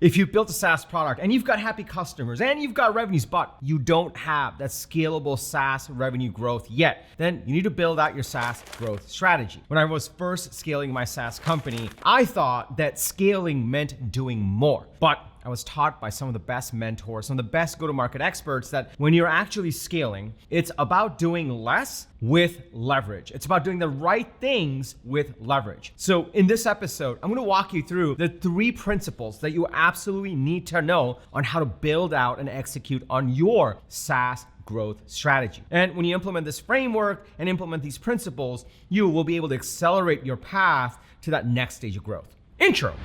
If you've built a SaaS product and you've got happy customers and you've got revenues, but you don't have that scalable SaaS revenue growth yet, then you need to build out your SaaS growth strategy. When I was first scaling my SaaS company, I thought that scaling meant doing more. But I was taught by some of the best mentors, some of the best go-to-market experts that when you're actually scaling, it's about doing less with leverage. It's about doing the right things with leverage. So in this episode, I'm going to walk you through the 3 principles that you absolutely need to know on how to build out and execute on your SaaS growth strategy. And when you implement this framework and implement these principles, you will be able to accelerate your path to that next stage of growth. Intro.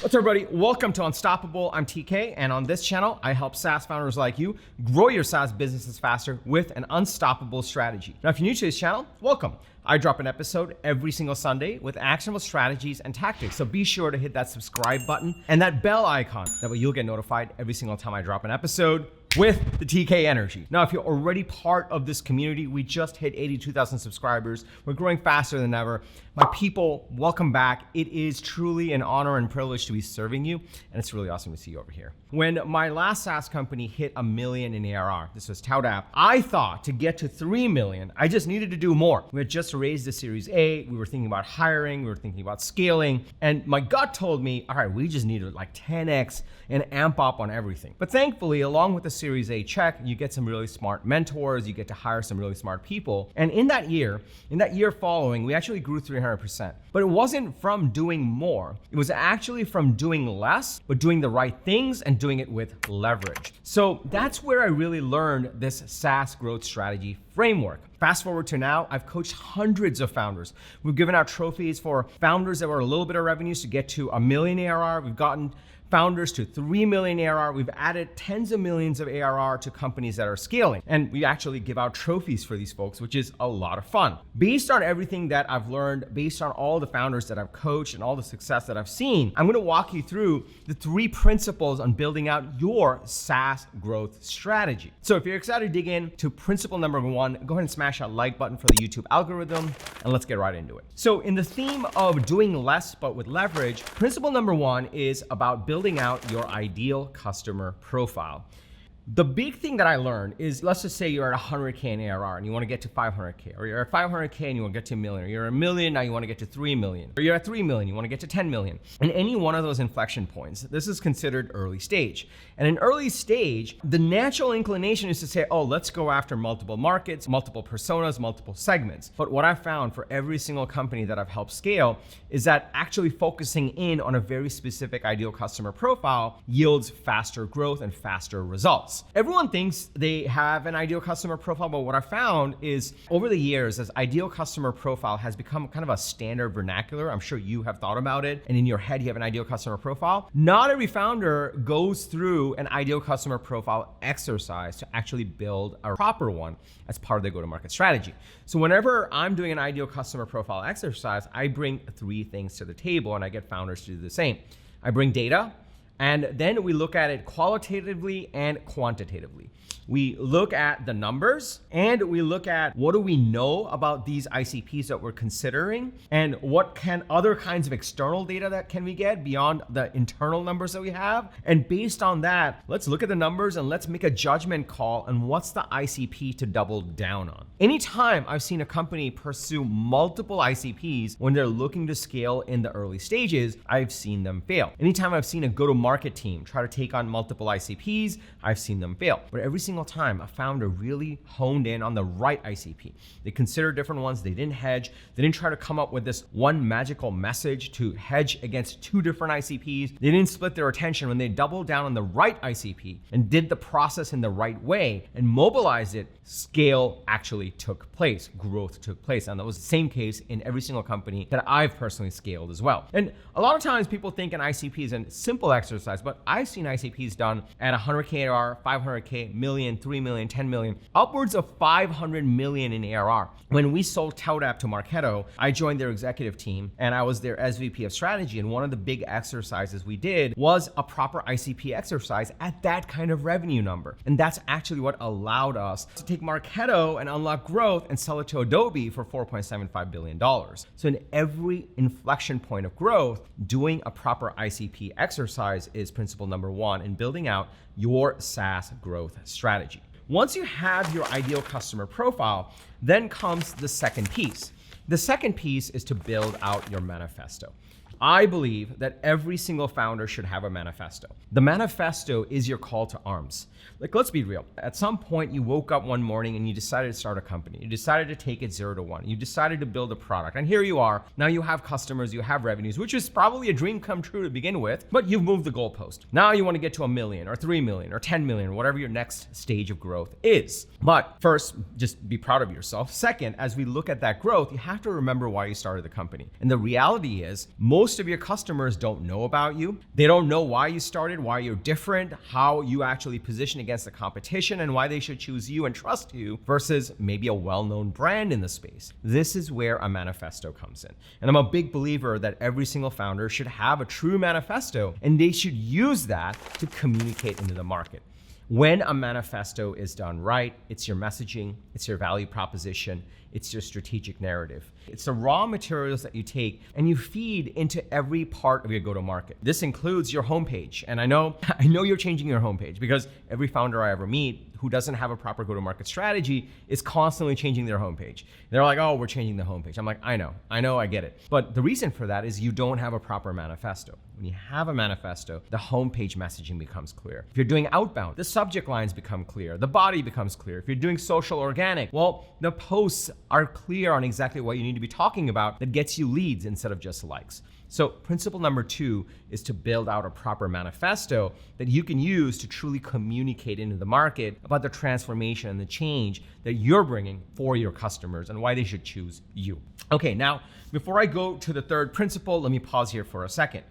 What's up, everybody? Welcome to Unstoppable. I'm TK, and on this channel, I help SaaS founders like you grow your SaaS businesses faster with an unstoppable strategy. Now, if you're new to this channel, welcome. I drop an episode every single Sunday with actionable strategies and tactics. So be sure to hit that subscribe button and that bell icon. That way you'll get notified every single time I drop an episode with the TK energy. Now, if you're already part of this community, we just hit 82,000 subscribers. We're growing faster than ever. My people, welcome back. It is truly an honor and privilege to be serving you, and it's really awesome to see you over here. When my last SaaS company hit $1 million in ARR, this was ToutApp, I thought to get to 3 million, I just needed to do more. We had just raised the Series A, we were thinking about hiring, we were thinking about scaling, and my gut told me, all right, we just need to like 10x and amp up on everything. But thankfully, along with the Series A check, you get some really smart mentors, you get to hire some really smart people. And in that year following, we actually grew 300%. But it wasn't from doing more. It was actually from doing less, but doing the right things and doing it with leverage. So that's where I really learned this SaaS growth strategy framework. Fast forward to now, I've coached hundreds of founders. We've given out trophies for founders that were a little bit of revenues to get to $1 million ARR. We've gotten founders to 3 million ARR. We've added tens of millions of ARR to companies that are scaling. And we actually give out trophies for these folks, which is a lot of fun. Based on everything that I've learned, based on all the founders that I've coached and all the success that I've seen, I'm gonna walk you through the 3 principles on building out your SaaS growth strategy. So if you're excited to dig in to principle number 1, go ahead and smash that like button for the YouTube algorithm, and let's get right into it. So in the theme of doing less but with leverage, principle number 1 is about building out your ideal customer profile. The big thing that I learned is, let's just say you're at 100K in ARR and you want to get to 500K, or you're at 500K and you want to get to $1 million, or you're at $1 million, now you want to get to 3 million, or you're at 3 million, you want to get to 10 million. And any one of those inflection points, this is considered early stage. And in early stage, the natural inclination is to say, oh, let's go after multiple markets, multiple personas, multiple segments. But what I found for every single company that I've helped scale is that actually focusing in on a very specific ideal customer profile yields faster growth and faster results. Everyone thinks they have an ideal customer profile, but what I found is over the years, as ideal customer profile has become kind of a standard vernacular, I'm sure you have thought about it, and in your head you have an ideal customer profile. Not every founder goes through an ideal customer profile exercise to actually build a proper one as part of their go-to-market strategy. So whenever I'm doing an ideal customer profile exercise, I bring 3 things to the table, and I get founders to do the same. I bring data, and then we look at it qualitatively and quantitatively. We look at the numbers, and we look at what do we know about these ICPs that we're considering, and what can other kinds of external data that can we get beyond the internal numbers that we have. And based on that, let's look at the numbers and let's make a judgment call on what's the ICP to double down on. Anytime I've seen a company pursue multiple ICPs when they're looking to scale in the early stages, I've seen them fail. Anytime I've seen a go-to-market team try to take on multiple ICPs, I've seen them fail. But every single time a founder really honed in on the right ICP. They considered different ones, they didn't hedge, they didn't try to come up with this one magical message to hedge against 2 different ICPs. They didn't split their attention. When they doubled down on the right ICP and did the process in the right way and mobilized it, scale actually took place, growth took place. And that was the same case in every single company that I've personally scaled as well. And a lot of times people think an ICP is a simple exercise exercise, but I've seen ICPs done at 100K ARR, 500K, million, 3 million, 10 million, upwards of 500 million in ARR. When we sold Toutapp to Marketo, I joined their executive team and I was their SVP of strategy. And one of the big exercises we did was a proper ICP exercise at that kind of revenue number. And that's actually what allowed us to take Marketo and unlock growth and sell it to Adobe for $4.75 billion. So in every inflection point of growth, doing a proper ICP exercise is principle number one in building out your SaaS growth strategy. Once you have your ideal customer profile, then comes the second piece. The second piece is to build out your manifesto. I believe that every single founder should have a manifesto. The manifesto is your call to arms. Like, let's be real. At some point, you woke up one morning and you decided to start a company. You decided to take it 0 to 1. You decided to build a product. And here you are. Now you have customers, you have revenues, which is probably a dream come true to begin with, but you've moved the goalpost. Now you want to get to 1 million or 3 million or 10 million, whatever your next stage of growth is. But first, just be proud of yourself. Second, as we look at that growth, you have to remember why you started the company. And the reality is, most of your customers don't know about you. They don't know why you started, why you're different, how you actually position against the competition, and why they should choose you and trust you versus maybe a well-known brand in the space. This is where a manifesto comes in. And I'm a big believer that every single founder should have a true manifesto, and they should use that to communicate into the market. When a manifesto is done right, it's your messaging, it's your value proposition, it's your strategic narrative. It's the raw materials that you take and you feed into every part of your go-to-market. This includes your homepage. And I know you're changing your homepage because every founder I ever meet who doesn't have a proper go-to-market strategy is constantly changing their homepage. They're like, oh, we're changing the homepage. I'm like, I know, I get it. But the reason for that is you don't have a proper manifesto. When you have a manifesto, the homepage messaging becomes clear. If you're doing outbound, the subject lines become clear, the body becomes clear. If you're doing social organic, well, the posts are clear on exactly what you need to be talking about that gets you leads instead of just likes. So principle number 2 is to build out a proper manifesto that you can use to truly communicate into the market about the transformation and the change that you're bringing for your customers and why they should choose you. Okay, now, before I go to the third principle, let me pause here for a second.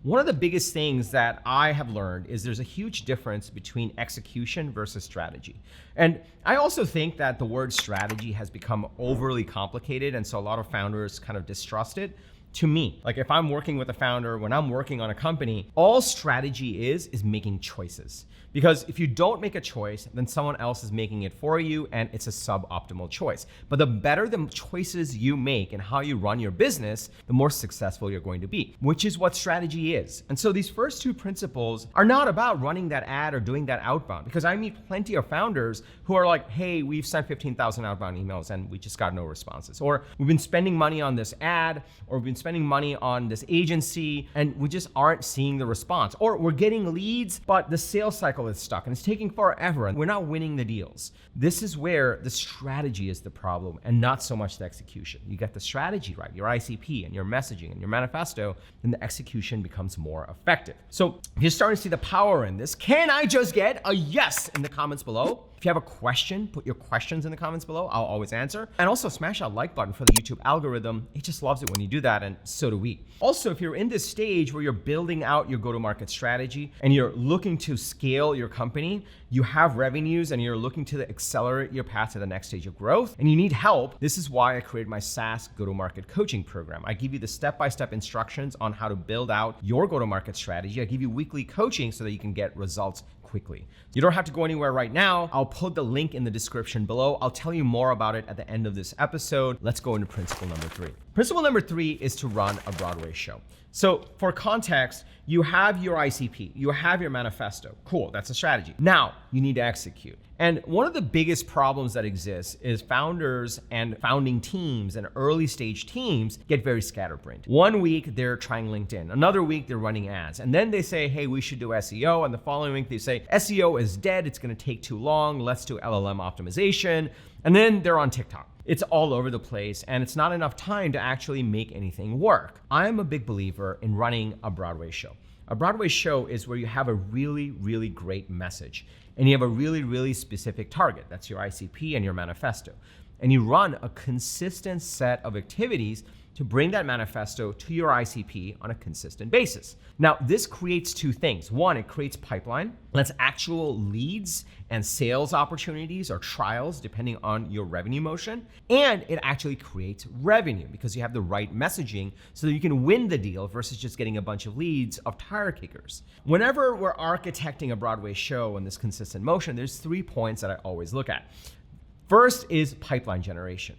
One of the biggest things that I have learned is there's a huge difference between execution versus strategy. And I also think that the word strategy has become overly complicated, and so a lot of founders kind of distrust it. To me, like if I'm working with a founder, when I'm working on a company, all strategy is making choices. Because if you don't make a choice, then someone else is making it for you and it's a suboptimal choice. But the better the choices you make and how you run your business, the more successful you're going to be, which is what strategy is. And so these first 2 principles are not about running that ad or doing that outbound, because I meet plenty of founders who are like, hey, we've sent 15,000 outbound emails and we just got no responses. Or we've been spending money on this ad, or we've been spending money on this agency and we just aren't seeing the response. Or we're getting leads, but the sales cycle is stuck and it's taking forever and we're not winning the deals. This is where the strategy is the problem and not so much the execution. You get the strategy right, your ICP and your messaging and your manifesto, then the execution becomes more effective. So if you're starting to see the power in this, can I just get a yes in the comments below? If you have a question, put your questions in the comments below. I'll always answer. And also smash that like button for the YouTube algorithm. It just loves it when you do that, and so do we. Also, if you're in this stage where you're building out your go-to-market strategy and you're looking to scale your company, you have revenues and you're looking to accelerate your path to the next stage of growth, and you need help, this is why I created my SaaS go-to-market coaching program. I give you the step-by-step instructions on how to build out your go-to-market strategy. I give you weekly coaching so that you can get results quickly. You don't have to go anywhere right now. I'll put the link in the description below. I'll tell you more about it at the end of this episode. Let's go into principle number 3. Principle number 3 is to run a Broadway show. So for context, you have your ICP, you have your manifesto. Cool, that's a strategy. Now you need to execute. And one of the biggest problems that exists is founders and founding teams and early stage teams get very scatterbrained. One week they're trying LinkedIn, another week they're running ads, and then they say, hey, we should do SEO. And the following week they say, SEO is dead, it's gonna take too long, let's do LLM optimization. And then they're on TikTok. It's all over the place and it's not enough time to actually make anything work. I'm a big believer in running a Broadway show. A Broadway show is where you have a really, really great message and you have a really, really specific target. That's your ICP and your manifesto. And you run a consistent set of activities to bring that manifesto to your ICP on a consistent basis. Now, this creates two things. One, it creates pipeline. That's actual leads and sales opportunities or trials, depending on your revenue motion. And it actually creates revenue because you have the right messaging so that you can win the deal versus just getting a bunch of leads of tire kickers. Whenever we're architecting a Broadway show in this consistent motion, there's 3 points that I always look at. First is pipeline generation.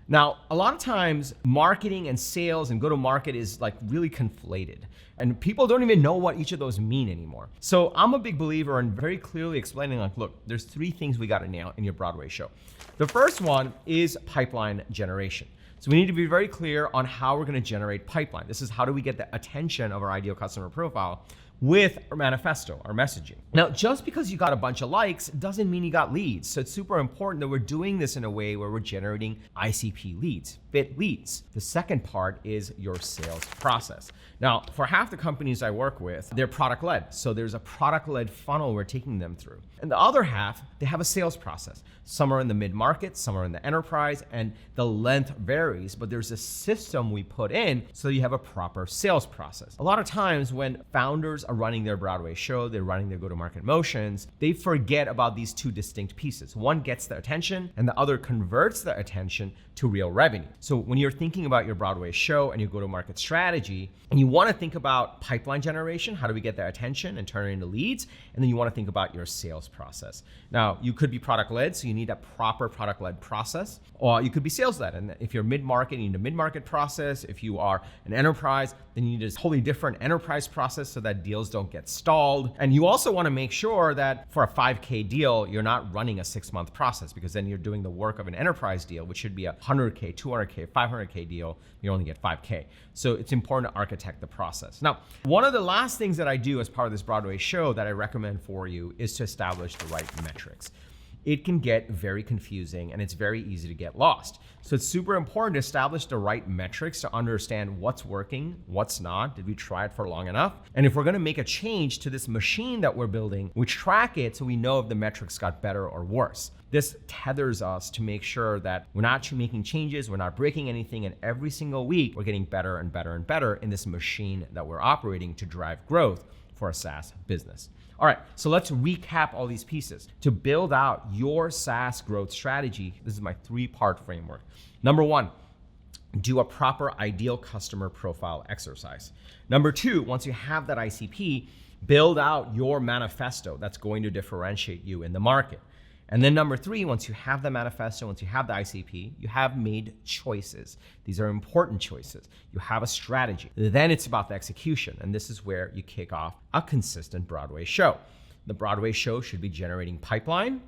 Now, a lot of times marketing and sales and go-to-market is like really conflated and people don't even know what each of those mean anymore. So I'm a big believer in very clearly explaining like, look, there's 3 things we got to nail in your Broadway show. The first one is pipeline generation. So we need to be very clear on how we're going to generate pipeline. This is how do we get the attention of our ideal customer profile with our manifesto, our messaging. Now, just because you got a bunch of likes doesn't mean you got leads. So it's super important that we're doing this in a way where we're generating ICP leads, fit leads. The second part is your sales process. Now, for half the companies I work with, they're product-led. So there's a product-led funnel we're taking them through. And the other half, they have a sales process. Some are in the mid-market, some are in the enterprise, and the length varies, but there's a system we put in so you have a proper sales process. A lot of times when founders are running their Broadway show, they're running their go-to-market motions, they forget about these 2 distinct pieces. One gets the attention and the other converts the attention to real revenue. So when you're thinking about your Broadway show and your go-to-market strategy, and you want to think about pipeline generation, how do we get their attention and turn it into leads? And then you want to think about your sales process. Now, you could be product-led, so you need a proper product-led process, or you could be sales-led. And if you're mid-market, you need a mid-market process. If you are an enterprise, then you need a totally different enterprise process so that deals don't get stalled. And you also want to make sure that for a 5K deal, you're not running a 6-month process because then you're doing the work of an enterprise deal, which should be a 100K, 200K, 500K deal. You only get 5K. So it's important to architect the process. Now, one of the last things that I do as part of this Broadway show that I recommend for you is to establish the right metrics. It can get very confusing and it's very easy to get lost. So it's super important to establish the right metrics to understand what's working, what's not. Did we try it for long enough? And if we're going to make a change to this machine that we're building, we track it so we know if the metrics got better or worse. This tethers us to make sure that we're not making changes, we're not breaking anything, and every single week we're getting better and better and better in this machine that we're operating to drive growth for a SaaS business. All right, so let's recap all these pieces. To build out your SaaS growth strategy, this is my 3-part framework. Number 1, do a proper ideal customer profile exercise. Number 2, once you have that ICP, build out your manifesto that's going to differentiate you in the market. And then number 3, once you have the manifesto, once you have the ICP, you have made choices. These are important choices. You have a strategy. Then it's about the execution. And this is where you kick off a consistent Broadway show. The Broadway show should be generating pipeline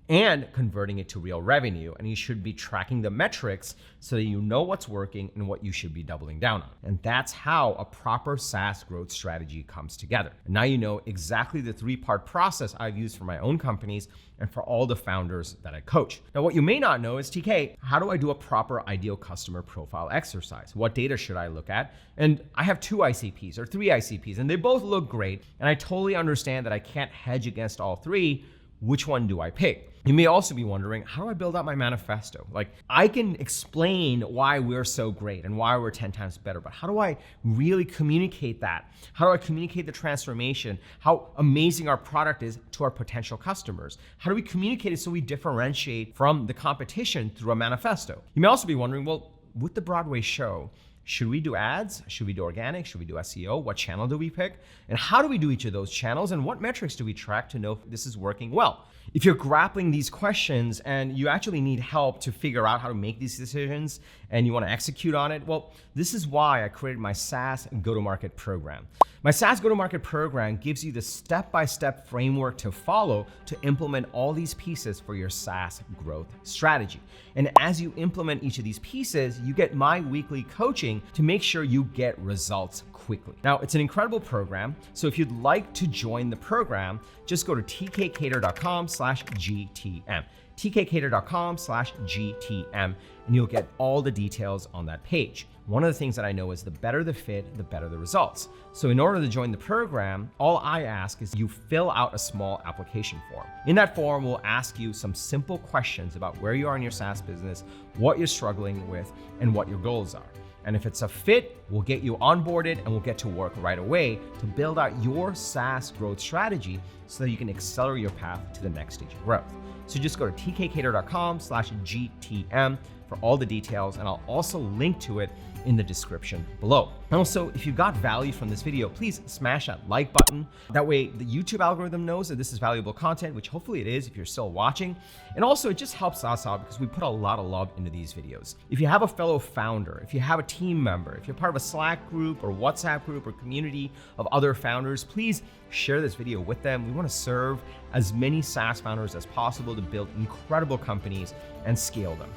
and converting it to real revenue. And you should be tracking the metrics so that you know what's working and what you should be doubling down on. And that's how a proper SaaS growth strategy comes together. And now you know exactly the 3-part process I've used for my own companies and for all the founders that I coach. Now, what you may not know is, TK, how do I do a proper ideal customer profile exercise? What data should I look at? And I have 2 ICPs or 3 ICPs, and they both look great. And I totally understand that I can't hedge against all 3. Which one do I pick? You may also be wondering, how do I build out my manifesto? Like, I can explain why we're so great and why we're 10 times better, but how do I really communicate that? How do I communicate the transformation? How amazing our product is to our potential customers? How do we communicate it so we differentiate from the competition through a manifesto? You may also be wondering, well, with the Broadway show, should we do ads? Should we do organic? Should we do SEO? What channel do we pick? And how do we do each of those channels? And what metrics do we track to know if this is working well? If you're grappling these questions and you actually need help to figure out how to make these decisions and you want to execute on it, well, this is why I created my SaaS go-to-market program. My SaaS go-to-market program gives you the step-by-step framework to follow to implement all these pieces for your SaaS growth strategy. And as you implement each of these pieces, you get my weekly coaching to make sure you get results quickly. Now, it's an incredible program. So if you'd like to join the program, just go to tkkader.com/GTM. tkkader.com/GTM, and you'll get all the details on that page. One of the things that I know is the better the fit, the better the results. So in order to join the program, all I ask is you fill out a small application form. In that form, we'll ask you some simple questions about where you are in your SaaS business, what you're struggling with, and what your goals are. And if it's a fit, we'll get you onboarded and we'll get to work right away to build out your SaaS growth strategy so that you can accelerate your path to the next stage of growth. So just go to tkkader.com/GTM for all the details, and I'll also link to it in the description below. And also, if you got value from this video, please smash that like button. That way the YouTube algorithm knows that this is valuable content, which hopefully it is if you're still watching. And also it just helps us out because we put a lot of love into these videos. If you have a fellow founder, if you have a team member, if you're part of a Slack group or WhatsApp group or community of other founders, please share this video with them. We want to serve as many SaaS founders as possible to build incredible companies and scale them.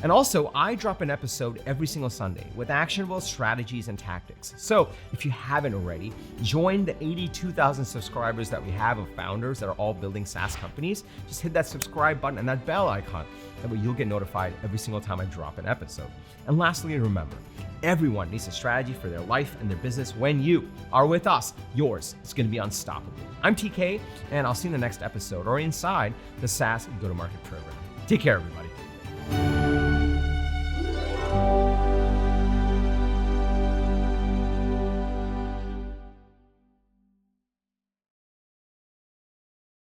And also, I drop an episode every single Sunday with actionable strategies and tactics. So if you haven't already, join the 82,000 subscribers that we have of founders that are all building SaaS companies. Just hit that subscribe button and that bell icon. That way you'll get notified every single time I drop an episode. And lastly, remember, everyone needs a strategy for their life and their business. When you are with us, yours is going to be unstoppable. I'm TK, and I'll see you in the next episode or inside the SaaS Go-to-Market program. Take care, everybody.